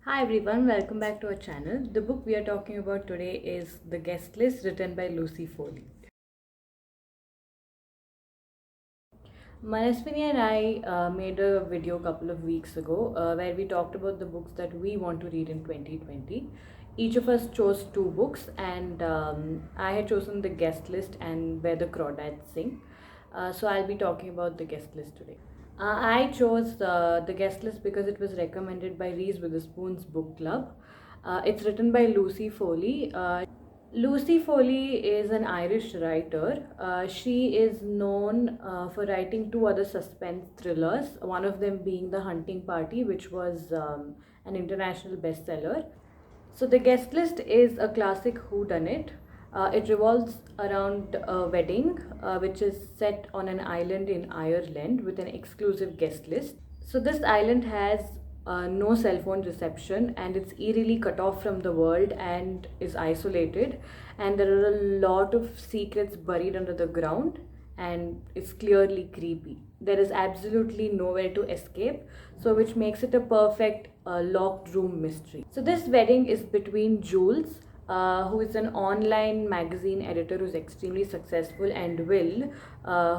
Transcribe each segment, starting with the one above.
Hi everyone, welcome back to our channel. The book we are talking about today is The Guest List, written by Lucy Foley. Manaswini and I made a video a couple of weeks ago where we talked about the books that we want to read in 2020. Each of us chose two books, and I had chosen The Guest List and Where the Crawdads Sing. So I'll be talking about The Guest List today. I chose The Guest List because it was recommended by Reese Witherspoon's book club. It's written by Lucy Foley. Lucy Foley is an Irish writer. She is known for writing two other suspense thrillers, one of them being The Hunting Party, which was an international bestseller. So, The Guest List is a classic whodunit. It revolves around a wedding which is set on an island in Ireland with an exclusive guest list. So, this island has no cell phone reception, and it's eerily cut off from the world and is isolated. And there are a lot of secrets buried under the ground, and it's clearly creepy. There is absolutely nowhere to escape, so which makes it a perfect locked room mystery. So, this wedding is between Jules, who is an online magazine editor who's extremely successful, and Will,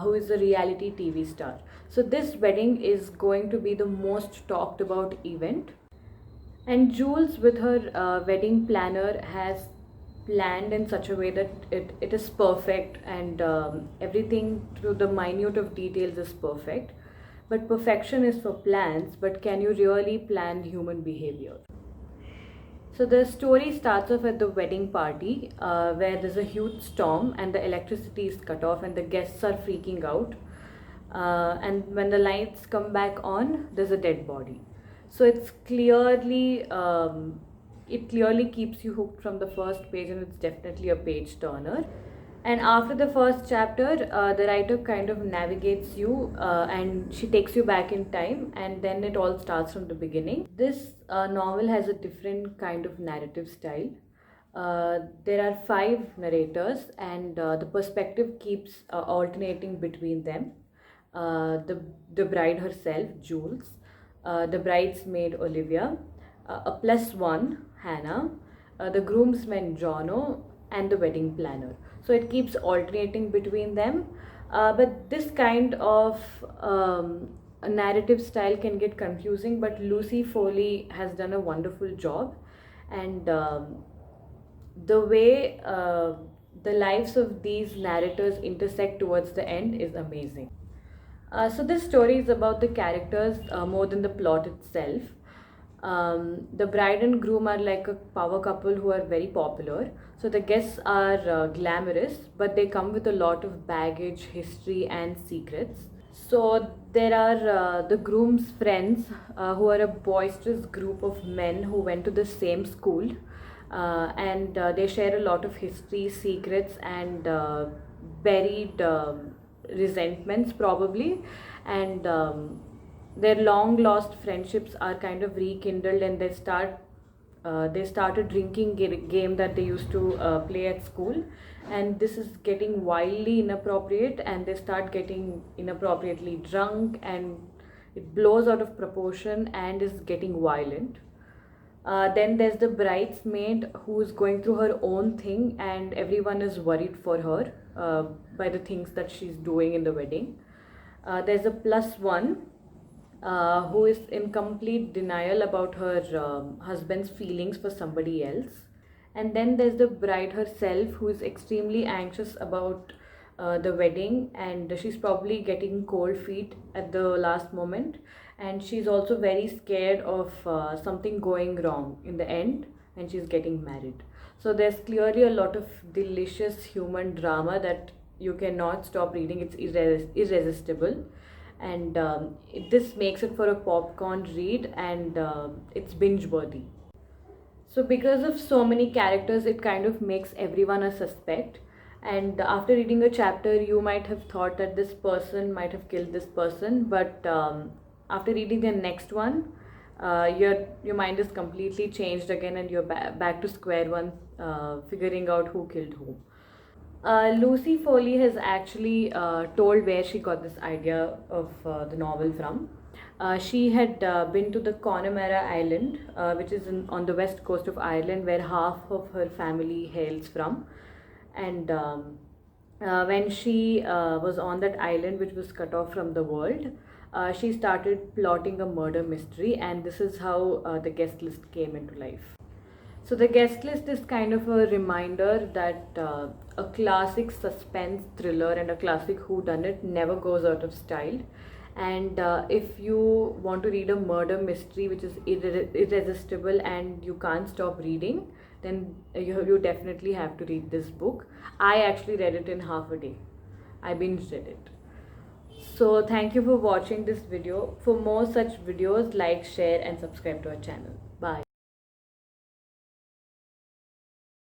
who is a reality TV star. So, this wedding is going to be the most talked about event. And Jules, with her wedding planner, has planned in such a way that it is perfect, and everything to the minute of details is perfect. But perfection is for plans, but can you really plan human behavior? So the story starts off at the wedding party where there's a huge storm and the electricity is cut off and the guests are freaking out. And when the lights come back on, there's a dead body. So it clearly keeps you hooked from the first page, and it's definitely a page turner. And after the first chapter, the writer kind of navigates you and she takes you back in time, and then it all starts from the beginning. This novel has a different kind of narrative style. There are five narrators, and the perspective keeps alternating between them. The bride herself, Jules, the bridesmaid, Olivia, a plus one, Hannah, the groomsman, Jono, and the wedding planner. So it keeps alternating between them. But this kind of a narrative style can get confusing, but Lucy Foley has done a wonderful job. And the way the lives of these narrators intersect towards the end is amazing. So this story is about the characters more than the plot itself. The bride and groom are like a power couple who are very popular. So the guests are glamorous, but they come with a lot of baggage, history, and secrets. So there are the groom's friends, who are a boisterous group of men who went to the same school, and they share a lot of history, secrets, and buried resentments probably. And their long lost friendships are kind of rekindled, and they start a drinking game that they used to play at school, and this is getting wildly inappropriate, and they start getting inappropriately drunk, and it blows out of proportion and is getting violent. Then there's the bridesmaid who's going through her own thing, and everyone is worried for her by the things that she's doing in the wedding. There's a plus one who is in complete denial about her husband's feelings for somebody else. And then there's the bride herself, who is extremely anxious about the wedding, and she's probably getting cold feet at the last moment. And she's also very scared of something going wrong in the end, and she's getting married. So there's clearly a lot of delicious human drama that you cannot stop reading. It's irresistible, and this makes it for a popcorn read, and it's binge worthy. So because of so many characters, it kind of makes everyone a suspect. And after reading a chapter, you might have thought that this person might have killed this person, but after reading the next one, your mind is completely changed again, and you're back to square one, figuring out who killed who. Lucy Foley has actually told where she got this idea of the novel from. She had been to the Connemara Island, which is on the west coast of Ireland, where half of her family hails from. And when she was on that island, which was cut off from the world, she started plotting a murder mystery, and this is how the guest list came into life. So the guest list is kind of a reminder that a classic suspense thriller and a classic whodunit never goes out of style. And if you want to read a murder mystery which is irresistible and you can't stop reading, then you definitely have to read this book. I actually read it in half a day. I binge read it. So thank you for watching this video. For more such videos, like, share and subscribe to our channel.